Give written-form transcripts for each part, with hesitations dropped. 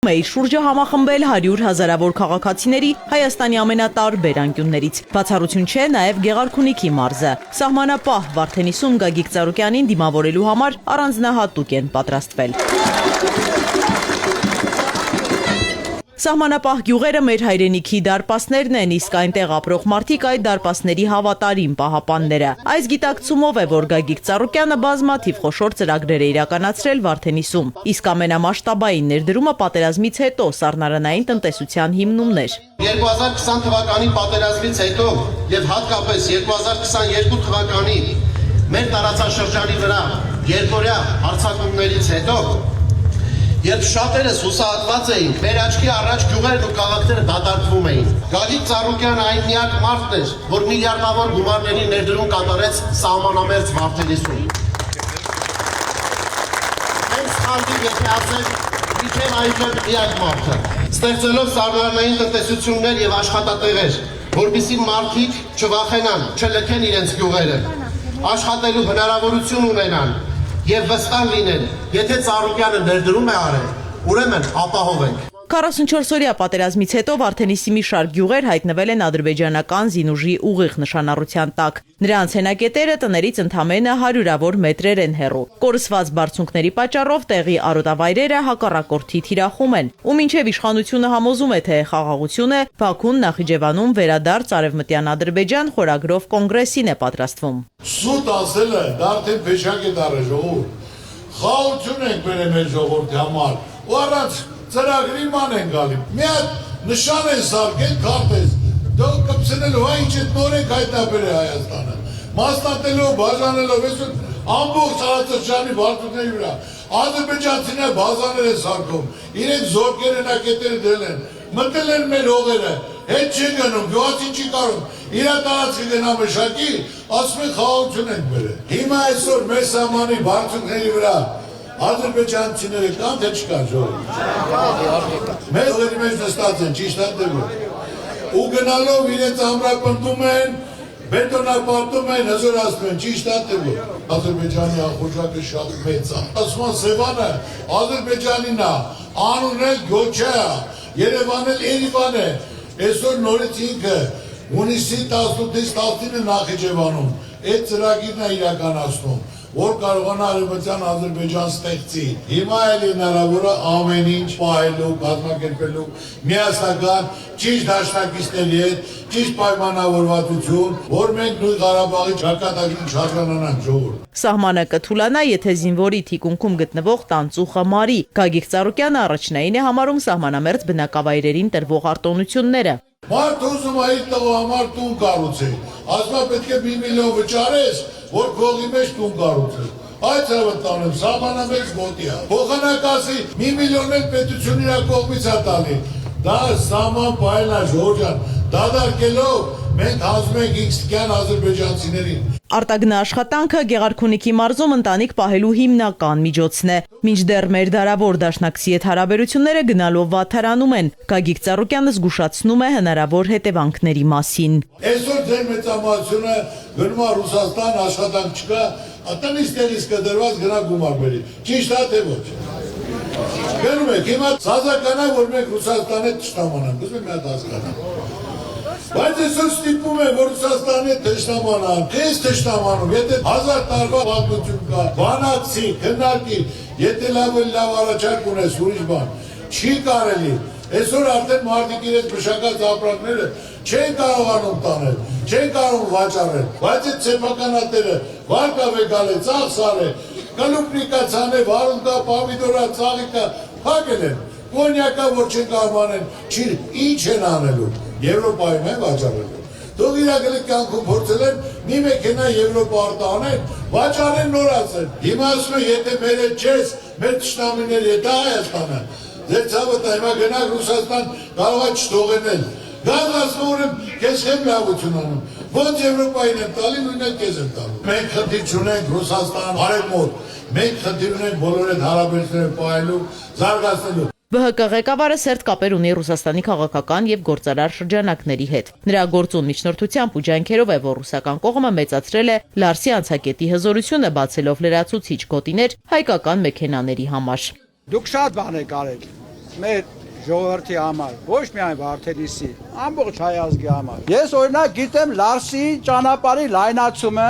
Իր շուրջը համախմբել 100 հազարավոր քաղաքացիների Հայաստանի ամենատարբեր անկյուններից։ Բացառություն չէ նաև Գեղարքունիքի մարզը։ Սահմանապահ Վարդենիսում Գագիկ Ծառուկյանին դիմավորելու համար առանձնահատուկ են պատրաստվել։ Սահմանապահ գյուղերը մեր հայրենիքի դարպասներն են, իսկ այնտեղ ապրող մարդիկ այդ դարպասների հավատարիմ պահապանները։ Այս գիտակցումով է, որ Գագիկ Ծառուկյանը բազմաթիվ խոշոր ծրագրեր է իրականացրել Վարդենիսում, իսկ ամենամասշտաբային ներդրումը պատերազմից հետո սառնարանային տնտեսության հիմնումներ։ 2020 թվականի պատերազմից հետո եւ հատկապես 2022 թվականի մեր տարածաշրջանի վրա երկօրյա հարձակումներից հետո երբ շատերս հուսահատված էինք, մեր աչքի առաջ գյուղերն ու քաղաքները դատարկվում էին։ Գագիկ Ծառուկյանը այն միակ մարդն էր, որ միլիարդավոր գումարների ներդրում կատարեց սահմանամերձ Վարդենիսում։ Մենք սխալվի եթե ասել, իբրև այժմ միակ մարդը, ստեղծելով սառնարանային տնտեսություններ եւ աշխատատեղեր, որպեսզի մարդիկ չվախենան, չլքեն իրենց գյուղերը, աշխատելու հնարավորություն ունենան եւ վստահ լինեն, եթե Ծառուկյանը ներդրում է արել, ուրեմն ապահով ենք։ 44-օրյա պատերազմից հետո Վարդենիսի մի շարք գյուղեր հայտնվել են ադրբեջանական զինուժի ուղիղ նշանառության տակ։ Նրանց հենակետերը տներից ընդամենը 100-ավոր մետրեր են հեռու։ Կորսված բարձունքների պատճառով տեղի արոտավայրերը հակառակորդի թիրախում են, ու մինչև իշխանությունը համոզում է, թե խաղաղություն է, Բաքուն Նախիջևանում վերադարձ արևմտյան Ադրբեջան խորագրով կոնգրեսին է պատրաստվում։ Սուտ ասել է, դա արդեն փեշակ է դարը ժողովուրդ։ Խաղաղություն ենք բերել մեր ժողովրդի համար, ու առանց ծրագրի ման են գալի։ Մի հատ նշան են սարքել քարտեզ, դու կպցնելու հա ինչ է նոր եք հայտնաբերել Հայաստանը։ Մասնատելով, բաժանելով, այսօր ամբողջ տարածաշրջանի վարդուկների վրա ադրբեջանցիները բազաներ են սարքում, իրենք զորքեր հենակետեր դրել են, մտել են մեր հողերը, հետ չի գնում, գյուղացին չի կարող, իր տարածքը գնա մշակի, ասում են խաղաղություն ենք բերել։ Հիմա այսօր մեր սահմանի վարդուկների վրա ադրբեջանցիները կան թե չկան ժողովուրդ։ Մեր հողերի մեջ նստած են, ճիշտ է դեպքում։ Ու գնալով իրենց ամրապնդում են, բետոնապատում են, հզոր ասում են, ճիշտ է դեպքում։ Ադրբեջանի ախորժակը շատ մեծ է։ Ասում են Սևանը Ադրբեջանին է, անունն էլ Գոչա է, Երևանն էլ Երևան է։ Այսօր նորից ինքը հունիսի 18-ից 19-ը Նախիջևանում այդ ծրագիրն է իրականացնում, որ կարողանա արևմտյան Ադրբեջան ստեղծի։ Հիմա էլ հնարավոր է ամեն ինչ պահելու, կազմակերպելու միասնական ճիշտ դաշնակիցների հետ, ճիշտ պայմանավորվածություն, որ մենք նույն Ղարաբաղի ճակատագրին չհասկանանանք ժողովուրդ։ Սահմանը կթուլանա, եթե զինվորի թիկունքում գտնվող տանծուխը մարի։ Գագիկ Ծառուկյանը առաջնային է համարում սահմանամերձ բնակավայրերին տրվող արտոնությունները։ Մարդ ուզում է իր տղու համար տուն կառուցել, ասում է պետք է 1 միլիոն վճարես, որ քողի մեջ տուն կառուցել։ Այդ հավատանում սահմանամերձ գոտի է։ Փոխանակասի 1 միլիոն էլ պետությունն իր կողմից է տալի։ Դա սահման պահելն է ժողովրդյան, դադարքելով մենք հանձնում ենք X-կյան ադրբեջանցիներին։ Արտագնաաշխատանքը Գեղարքունիքի մարզում ընտանիք պահելու հիմնական միջոցն է։ Մինչդեռ մեր դարավոր դաշնակցի հետ հարաբերությունները գնալով վատթարանում են։ Գագիկ Ծառուկյանը զգուշացնում է հնարավոր հետևանքների մասին։ Այսօր ձեր մեծամասնությունը գնում է Ռուսաստան, աշխատանք չկա, տնից տեղից կդրված գնա գումար բերի։ Ճիշտ է թե ոչ։ Գնում եք, հիմա ցածականա, որ մենք Ռուսաստանի հետ թշնամանանք, ուզում եմ մի հատ հասկանամ։ Բայց այսօր ստիպում է, որ Ռուսաստանի հետ թշնամանան, քեզ թշնամանում, եթե 1000 տարվա պատմություն կա, բանակցի, քննարկի, եթե լավ առաջարկ ունես ուրիշ բան, չի կարելի։ Այսօր արդեն մարդիկ իրենց մշակած ապրանքները չեն կարողանում տանել, չեն կարող վաճառել, բայց այդ սեփականատերը վարկավեգալ է, ծախսալ է, կլուպնիկացան է, վարունկա, պամիդորա, ծաղիկա, փակել են, կոնյակա, որ չեն կարող անեն, ինչ են անելու, Եվրոպայում են վաճառելու։ Թող իրագլի կյանքում փորձել են մի մեքենա Եվրոպա արտանեն, վաճառեն նորացեն։ Հիմա ասում են, եթե մեր հետ չես, մեր թշնամիներ եթե Հայաստանը, ձեր ցավը հիմա գնաք Ռուսաստան կարող է չթողնել։ Գազ ասում ուրեմն քեզ չեմ լավություն անում։ Ոնց Եվրոպային եմ տալի, նույնն էլ քեզ եմ տալու։ Մենք խնդիր չունենք Ռուսաստան արևմուտք, մենք խնդիր ունենք բոլոր այդ հարաբերությունները պահելու, զարգացնելու։ ԲՀԿ ղեկավարը սերտ կապեր ունի Ռուսաստանի քաղաքական եւ գործարար շրջանակների հետ։ Նրա գործուն միջնորդությամբ ու ջանքերով է, որ ռուսական կողմը մեծացրել է Լարսի անցակետի հզորությունը, բացելով լրացուցիչ գոտիներ հայկական մեքենաների համար։ Դուք շատ բան եք արել, մեր ժողովրդի համար, ոչ միայն Վարդենիսի, ամբողջ հայ ազգի համար։ Ես օրինակ գիտեմ Լարսի ճանապարհի լայնացումը,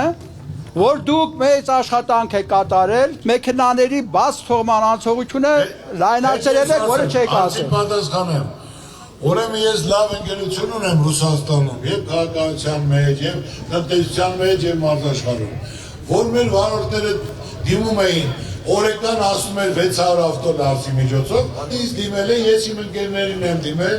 որ դուք մեծ աշխատանք եք կատարել, մեքենաների բաց թողման անցողությունը լայնացրել եք, որը չեք ասել։ Պատասխանեմ։ Ուրեմն ես լավ ընկերություն ունեմ Ռուսաստանում, եւ քաղաքացիության մեջ, եւ տնտեսության մեջ, եւ մարդաշխարհում, որ մեր վարորդները դիմում էին, օրեկան ասում էր 600 ավտո Լարսի միջոցով, ինձ դիմել են, ես իմ ընկերներին եմ դիմել,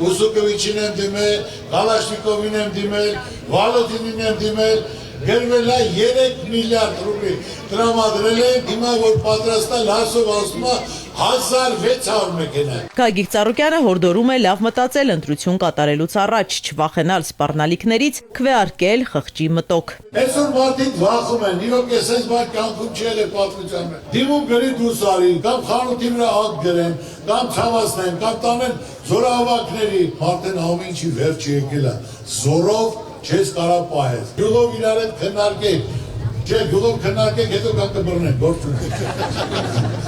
Ուսուկովիչին եմ դիմել, Կալաշնիկովին եմ դիմել, Վալոդինին եմ դիմել, գրվել է 3 միլիարդ ռուբլի տրամադրել են, հիմա որ պատրաստա Լարսով ասում է 1600 մեքենա։ Գագիկ Ծառուկյանը հորդորում է լավ մտածել ընտրություն կատարելուց առաջ, չվախենալ սպառնալիքներից, քվեարկել խղճի մտոք։ Այսօր մարդիկ վախում են, իրոք ես այս բան կյանքում չել է պատմության մեջ։ Դիմում գրի դուրս արի, կամ խանութի վրա ակ գրեն, կամ ցավացնեն, կամ տանեն զորահավաքների, մարդեն ամեն ինչի վերջը եկել է, զորով չես կարող պահել։ Գյուղով իրար հետ քննարկեք, չէ, գյուղով քննարկեք, հետո կան կբռնեն, գործ ունեք։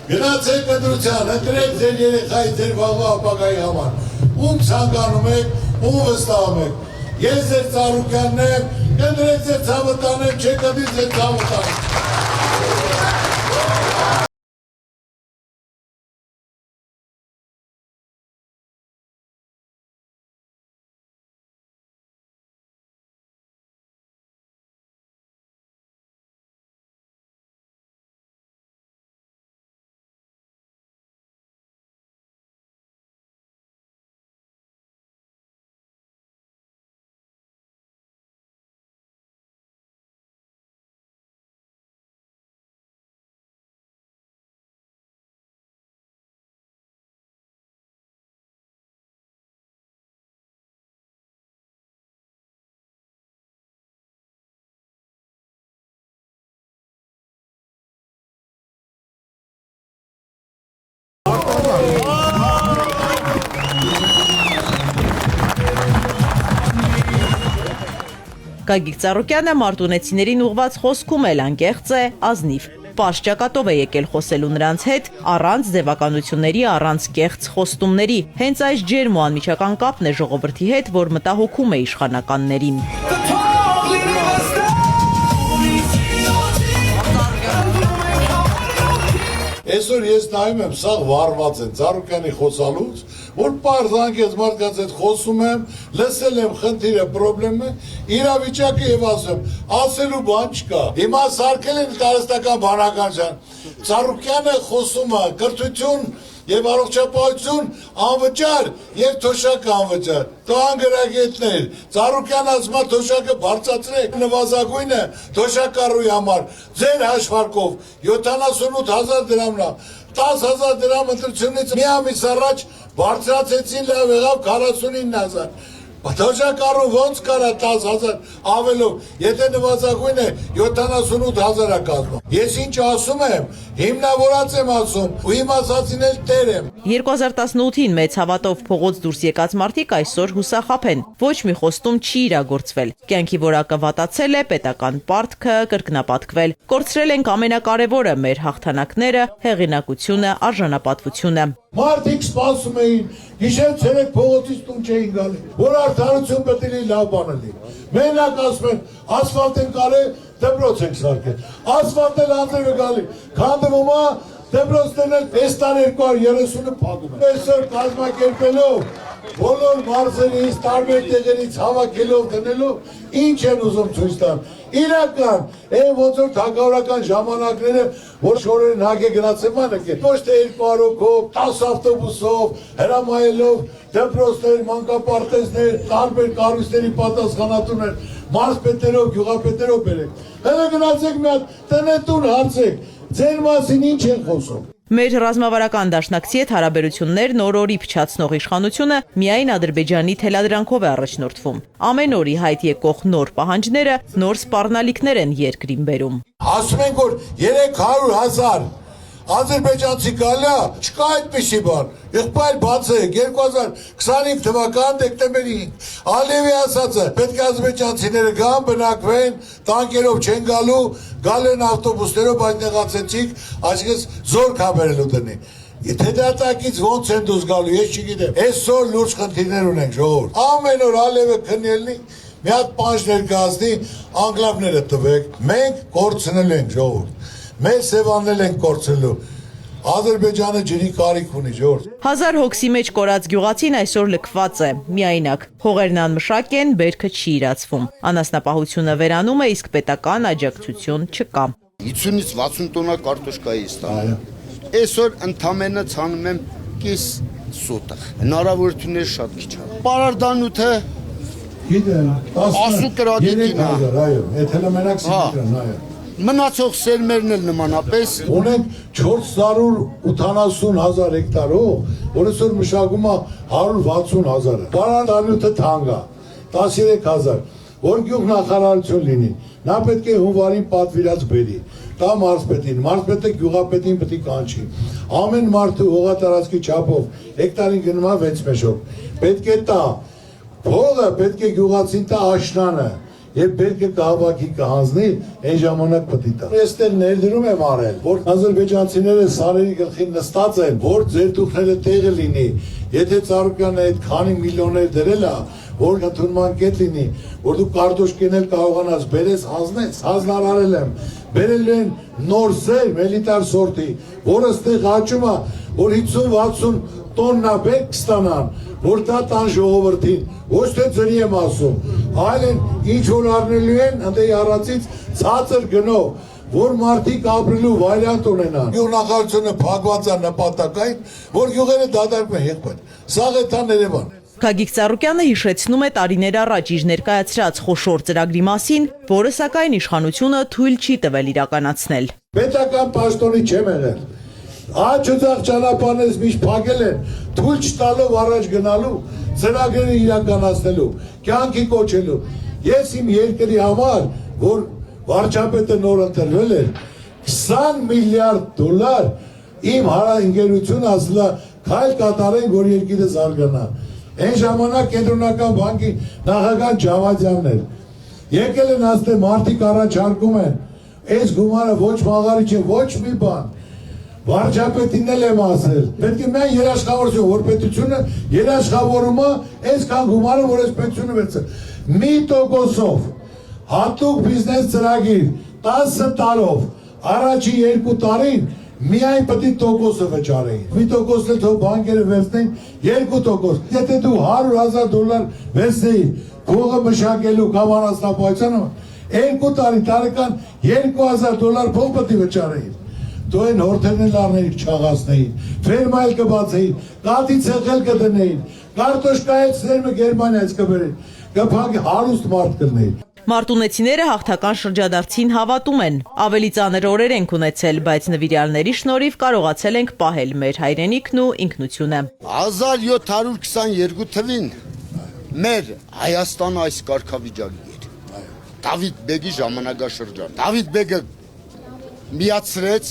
Գնացեք ընտրության, ընտրեք ձեր երեխայի, ձեր վաղվա ապագայի համար, ում ցանկանում եք, ում վստահում եք։ Ես ձեր Ծառուկյանն եմ, ընտրեք ձեր ցավը տանեմ, չեք ընտրի ձեր ցավը տանեմ։ Գագիկ Ծառուկյանը մարտունեցիներին ուղված խոսքում էլ անկեղծ է, ազնիվ։ Պարզ ճակատով է եկել խոսելու նրանց հետ, առանց ձևականությունների, առանց կեղծ խոստումների։ Հենց այս ջերմ ու անմիջական կապն է ժողովրդի հետ, որ մտահոգում է իշխանականներին։ Այսօր ես նայում եմ, սաղ վարված են Ծառուկյանի խոսալուց, որ պարզ անկեղծ մարդկանց հետ խոսում եմ, լսել եմ խնդիրը, պրոբլեմը, իրավիճակը եւ ասելու բան չկա։ Հիմա սարքել են տարածական բանականության։ Ծառուկյանը խոսում է կրթություն եւ առողջապահություն անվճար եւ թոշակը անվճար։ Տան գրագետներ, Ծառուկյան ասում է թոշակը բարձրացրեք, նվազագույնը թոշակառուի համար ձեր հաշվարկով 78,000 դրամն է, 10,000 դրամ ընտրությունից մի ամիս առաջ բարձրացեցին, լավ եղավ 49,000։ Թոշակառու ոնց կարա 10,000 ավելով, եթե նվազագույնը 78,000 է կազմում։ Ես ինչ ասում եմ, հիմնավորած եմ ասում, ու իմ ասածին էլ տեր եմ։ 2018-ին մեծ հավատով փողոց դուրս եկած մարդիկ այսօր հուսախաբ են։ Ոչ մի խոստում չի իրագործվել։ Կյանքի որակը վատացել է, պետական պարտքը կրկնապատկվել։ Կորցրել ենք ամենակարևորը՝ մեր հաղթանակները, հեղինակությունը, արժանապատվությունը։ Մարդիկ սպասում էին, գիշեր-ցերեկ փողոցից տուն չէին գալի, որ արդարություն պետք է լավ բան լինի։ Մենակ ասում են, ասֆալտ են կարել, դպրոց ենք սարքել։ Ասֆալտն անձրև է գալի, քանդվում է, դպրոցներն էլ այս տարի 230-ը փակում են։ Այսօր կազմակերպելով բոլոր մարզերից, տարբեր տեղերից հավաքելով դնելով, ինչ են ուզում ցույց տան։ Իրական, ոնց որ թագավորական ժամանակները, որ շորերին հագե գնացել է, ոչ թե 200 հոգով, 10 ավտոբուսով, հրամայելով դպրոցներ, մանկապարտեզներ, տարբեր կառույցների պատասխանատուներ, մարզպետերով, գյուղապետերով բերեք։ Հետո գնացեք մի հատ տնետուն հարցեք, ձեր մասին ինչ են խոսում։ Մեր ռազմավարական դաշնակցի հետ հարաբերություններն օր-օրի փչացնող իշխանությունը միայն Ադրբեջանի թելադրանքով է առաջնորդվում։ Ամեն օր ի հայտ եկող նոր պահանջները նոր սպառնալիքներ են երկրին բերում։ Ասում են, որ 300,000 ադրբեջանցի գալա, չկա այդպիսի բան։ Եղբայր բացեք 2025 թվական դեկտեմբերի 5 Ալիևի ասածը, պետք է ադրբեջանցիները գան, բնակվեն, տանկերով չեն գալու, գալ են ավտոբուսներով, բայց նեղացեցիք, այսինքն զոր քաբերելու դնի։ Եթե դատակից ոնց են դուրս գալու, ես չգիտեմ։ Այսօր լուրջ խնդիրներ ունենք ժողովուրդ։ Ամեն օր ալևը քննելնի, մի հատ պանջ ներկայացնի, անգլավները տվեք։ Մենք կորցնել ենք ժողովուրդ։ Մեր սևաննել ենք կորցնելու։ Ադրբեջանը ջրի կարիք ունի ժողովուրդ։ 1000 հոգսի մեջ կորած գյուղացին այսօր լքված է, միայնակ։ Հողերն անմշակ են, բերքը չի իրացվում։ Անասնապահությունը վերանում է, իսկ պետական աջակցություն չկա։ 50-ից 60 տոննա կարտոշկայի ստանում։ Այսօր ընդամենը ցանում եմ կես սոտը։ Հնարավորությունները շատ քիչ են։ Պարարդանութը Գիտեմ, 10 կրադիկին է։ Այո, եթե մենակ սիգրան, այո։ Մնացող սերմերն էլ նմանապես Ունենք 480,000 հեկտարով, որ այսօր մշակում է 160,000-ը։ Պարարդանյութը թանկ է, 13,000, որ գյուղ նախարարություն լինի, նա պետք է հունվարին պատվիրած բերի, տա մարզպետին, մարզպետը գյուղապետին պետք է կանչի։ Ամեն մարդու հողատարածքի չափով հեկտարին գնում է 6 մեշով, պետք է տա, փողը պետք է գյուղացին տա աշնանը, Եվ պետք է կահավաքի կհանձնի, այն ժամանակ պետք է տա։ Ես դեռ ներդրում եմ արել, որ ադրբեջանցիները սարերի գլխին նստած են, որ ձեր դուքները տեղը լինի։ Եթե Ծառուկյանը այդ քանի միլիոններ դրել է, որ ընդունման կետ լինի, որ դու կարտոշկենել կարողանաս բերես հանձնես, հանձնարարել եմ։ Բերել են նոր սեր, մելիտար սորտի, որը ստեղ աճում է, որ 50-60 տոննա բերք կստանան, որ դա տան ժողովրդին, ոչ թե ձրի եմ ասում, այլ են ինչ որ առնելու են, ընդեի առածից ցածր գնով, որ մարդիկ ապրելու վարիանտ ունենան։ Գյուղնախարարությունը փակված է նպատակային, որ գյուղերը դադարում են եղբայր, սաղ է տան Երևան։ Գագիկ Ծառուկյանը հիշեցնում է տարիներ առաջ իր ներկայացրած խոշոր ծրագրի մասին, որը սակայն իշխանությունը թույլ չի տվել իրականացնել։ Պետական պաշտոնի չեմ եղել։ Աջուձախ ճանապարհներից միշտ փակել են, թույլ չտալով առաջ գնալու, ծրագրերը իրականացնելու, կյանքի կոչելու։ Ես իմ երկրի համար, որ վարչապետը նոր ընտրվել էր, 20 միլիարդ դոլար իմ հարաընկերությունը ասել է քայլ կատարենք, որ երկիրը զարգանա։ Այն ժամանակ կենտրոնական բանկի նախագահ Ջավադյանն էր։ Եկել են ասել մարդիկ առաջարկում են, այս գումարը ոչ մաղարիչ է, ոչ մի բան։ Վարչապետին էլ եմ ասել, պետք է միայն երաշխավորություն, որ պետությունը երաշխավորում է այսքան գումարը, որ այս պետությունը վերցրել։ 1%-ով հատուկ բիզնես ծրագիր 10 տարով առաջի 2 տարին միայն պետք է տոկոսը վճարեին։ 1% էլ թող բանկերը վերցնեն 2%։ Եթե դու $100,000 վերցնեիր գողը մշակելու կամ անասնապահությանը, 2 տարի տարեկան $2,000 փող պետք է վճարեին։ Դու այն հորթերն էլ առնեիր չաղացնեին, ֆերմա էլ կբացեին, կաթի ցեղել կդնեին, կարտոշկայից սերմը Գերմանիայից կբերեին, կփակ հարուստ մարդ կլնեին։ Մարտունեցիները հաղթական շրջադարձին հավատում են։ Ավելի ծանր օրեր ենք ունեցել, բայց նվիրյալների շնորհիվ կարողացել ենք պահել մեր հայրենիքն ու ինքնությունը։ 1722 թվին մեր Հայաստանը այս կարգավիճակի էր։ Դավիթ բեգի ժամանակաշրջան։ Դավիթ բեգը միացրեց,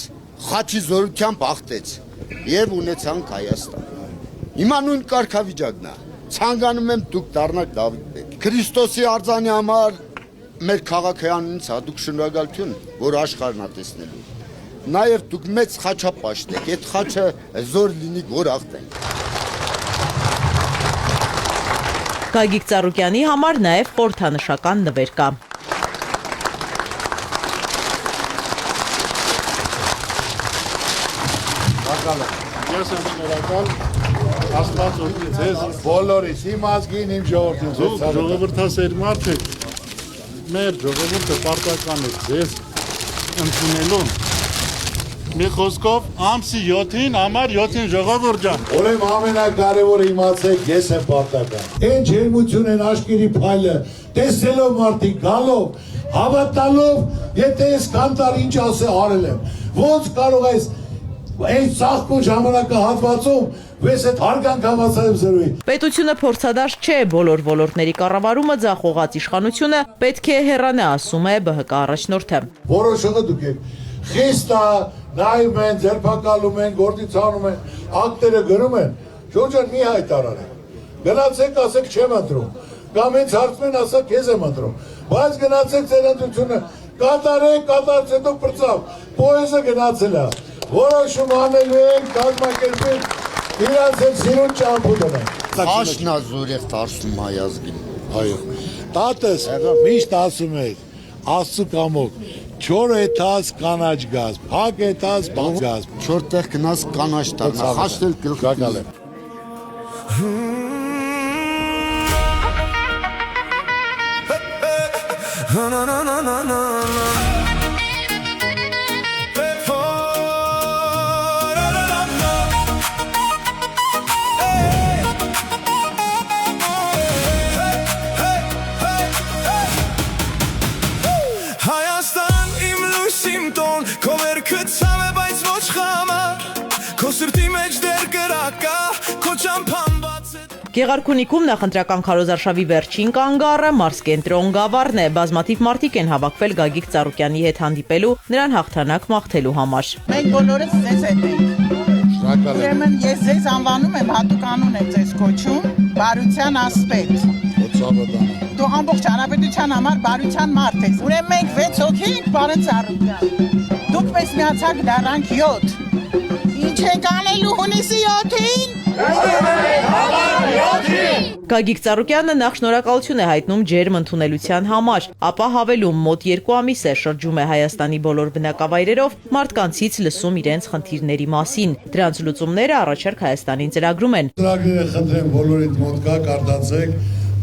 խաչի զորությամբ հաղթեց եւ ունեցանք Հայաստան։ Հիմա նույն կարգավիճակն է։ Ցանկանում եմ դուք դառնաք Դավիթ բեգ։ Քրիստոսի արձանի համար մեր քաղաքայանից հատուկ շնորհակալություն, որ աշխարհն է տեսնելու։ Նաեւ դուք մեծ խաչապաշտ եք, այդ խաչը զոր լինի, որ հաղթենք։ Գագիկ Ծառուկյանի համար նաև խորհրդանշական նվեր կա։ Ես եմ շնորհակալ, Աստված օրհնի ձեզ բոլորիս, իմ ազգին, իմ ժողովրդին, ձեզ ժողովրդասեր մարդ եք, մեր ժողովուրդը պարտական է ձեզ ընդունելուն։ Մի խոսքով ամսի 7-ին, ամառ 7-ին ժողովուրդ ջան։ Ուրեմն ամենակարևորը իմացեք, ես եմ պարտական։ Այն ջերմություն են աշկերի փայլը, տեսնելով մարդիկ գալով, հավատալով, եթե ես կանտար ինչ ասե արել եմ, ոնց կարող ես այն ծաղկուն ժամանակահատվածում վես այդ հարգանք համացարեմ զրույի։ Պետությունը փորձադարձ չէ, բոլոր ոլորտների կառավարումը ձախողած իշխանությունը պետք է հեռանա, ասում է ԲՀԿ առաջնորդը։ Որոշողը դուք եք խիստ է, նայում են, ձերբակալում են, գործիցանում են, ակտերը գրում են, Ժորժան մի հայտարարեք, գնացեք ասեք չեմ ընտրում, կամ ինձ հարցում են ասեք քեզ եմ ընտրում, բայց գնացեք ձեր ընտրությունը կատարեք, կատարած հետո պրծավ, պոեզը գնացել է, որոշում անելու են կազմակերպել իրաց հետ սիրուն ճամփու դնել։ Աշնազուրեղ դարձում հայազգին։ Այո։ Տատս միշտ ասում է, Աստծո կամոք, չոր էթաս կանաչ գազ, փակ էթաս բաց գազ։ Չոր տեղ գնաս կանաչ տառնա, խաշտել գալը։ Հայաստան իմ լույսիմ տոն, քո վերքը ցավ է, բայց ոչ խամար, քո սրտի մեջ դեռ կրակա, քո ճամփան բաց է։ Գեղարքունիքում նախընտրական քարոզարշավի վերջին կանգառը Մարսկենտրոն գավառն է։ Բազմաթիվ մարդիկ են հավաքվել Գագիկ Ծառուկյանի հետ հանդիպելու, նրան հաղթանակ մաղթելու համար։ Մենք բոլորս ձեզ հետ ենք։ Ուրեմն ես ձեզ անվանում եմ, հատուկ անուն եմ ձեզ կոչում, բարության ասպետ։ Դու ամբողջ հանրապետության համար բարության մարդ ես։ Ուրեմն մենք 6 հոգի ենք, պարոն Ծառուկյան։ Դուք մեզ միացաք դառանք 7։ Ինչ ենք անելու հունիսի 7-ին։ Գագիկ Ծառուկյանը նախ շնորհակալություն է հայտնում ջերմ ընդունելության համար, ապա հավելում մոտ 2 ամիս է շրջում է Հայաստանի բոլոր բնակավայրերով, մարդկանցից լսում իրենց խնդիրների մասին։ Դրանց լուծումները առաջարկ Հայաստանին ծրագրում են։ Ծրագրերը խնդրեմ բոլորիդ մոտ կա, կարդացեք,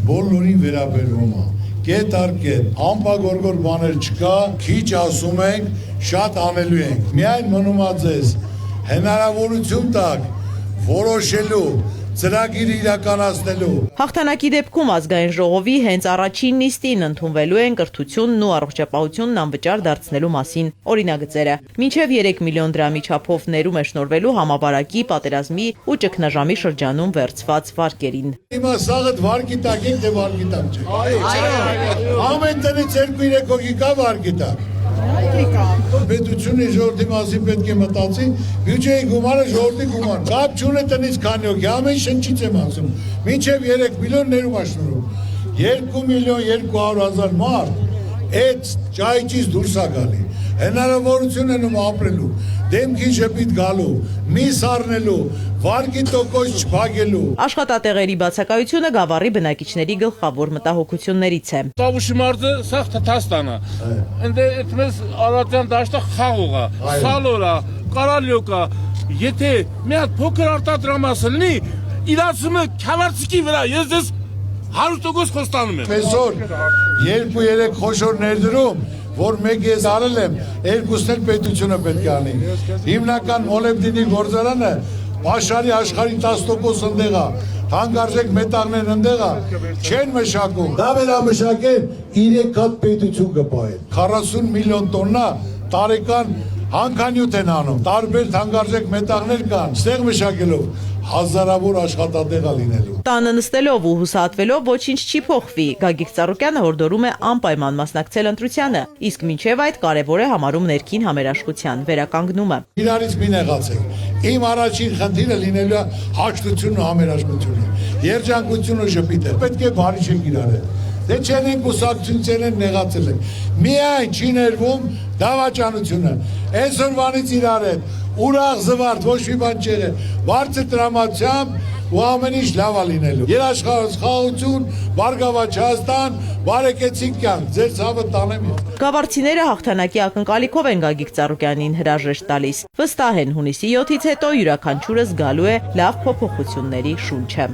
բոլորին վերաբերվում է։ Կետ առ կետ, ամպագորգոր բաներ չկա, քիչ ասում ենք, շատ անելու ենք։ Միայն մնում է ձեզ հնարավորություն տակ որոշելու, ծրագիր իրականացնելու։ Հաղթանակի դեպքում ազգային ժողովի հենց առաջին նիստին ընդունվելու են կրթությունն ու առողջապահությունն անվճար դարձնելու մասին օրինագծերը։ Մինչև 3 միլիոն դրամի չափով ներում է շնորհվելու համավարակի, պատերազմի ու ճգնաժամի շրջանում վերցված վարկերին։ Հիմա սաղդ վարկի տակ ենք, թե վարկի տակ չեք։ Ամեն տնից 2-3 հոգի կա վարկի տակ։ Պետությունը ժողովրդի մասին պետք է մտածի, բյուջեի գումարը ժողովրդի գումար։ Կապ չունի տնից քանի հոգի, ամեն շնչից եմ ասում։ Մինչև 3 միլիոն ներում է շնորհում։ 2 միլիոն 200,000 մարդ այդ ճայճից դուրս է գալի։ Հնարավորություն են ապրելու, դեմքի շփիտ գալու, միս առնելու, վարկի տոկոս չփակելու։ Աշխատատեղերի բացակայությունը գավառի բնակիչների գլխավոր մտահոգություններից է։ Տավուշի մարդը սաղ թաստանա։ Ընդ այդպես Արարատյան դաշտը խաղող է, սալոր է, կարալյոկ է։ Եթե մի հատ փոքր արտադրամաս լինի, իրացումը քավարցիկի վրա, ես դες 100% խոստանում եմ։ Այսօր 2-3 խոշոր ներդրում, որ մեկ ես արել եմ, երկուսն էլ պետությունը պետք է անի։ Հիմնական մոլեբդինի գործարանը Պաշարի աշխարհի 10% ընդեղ է, թանկարժեք մետաղներ ընդեղ է, չեն մշակում։ Դա վերամշակեն 3 հատ պետություն կպահեն։ 40 միլիոն տոննա տարեկան հանքանյութ են անում, տարբեր թանկարժեք մետաղներ կան, ստեղ մշակելով հազարավոր աշխատատեղ է լինելու։ Տանը նստելով ու հուսահատվելով ոչինչ չի փոխվի։ Գագիկ Ծառուկյանը հորդորում է անպայման մասնակցել ընտրությանը, իսկ մինչև այդ կարևոր է համարում ներքին համերաշխության վերականգնումը։ Իրարից մի նեղացեք։ Իմ առաջին խնդիրը լինելու է հաշտությունն ու համերաշխությունը։ Երջանկությունը շփիթը։ Պետք է բարի չենք իրարել։ Դե չեն են կուսակցություն են նեղացել են։ Միայն չի ներվում դավաճանությունը։ Այսօրվանից իրար հետ ուրախ զվարթ, ոչ մի բան չեղե, բարձր տրամադրությամբ ու ամեն ինչ լավ է լինելու։ Երաշխավորություն, Բարգավաճ Հայաստան, բարեկեցիկ կյանք, ձեր ցավը տանեմ ես։ Գավառցիները հաղթանակի ակնկալիքով են Գագիկ Ծառուկյանին հրաժեշտ տալիս։ Վստահ են հունիսի 7-ից հետո յուրաքանչյուրը զգալու է լավ փոփոխությունների շունչը։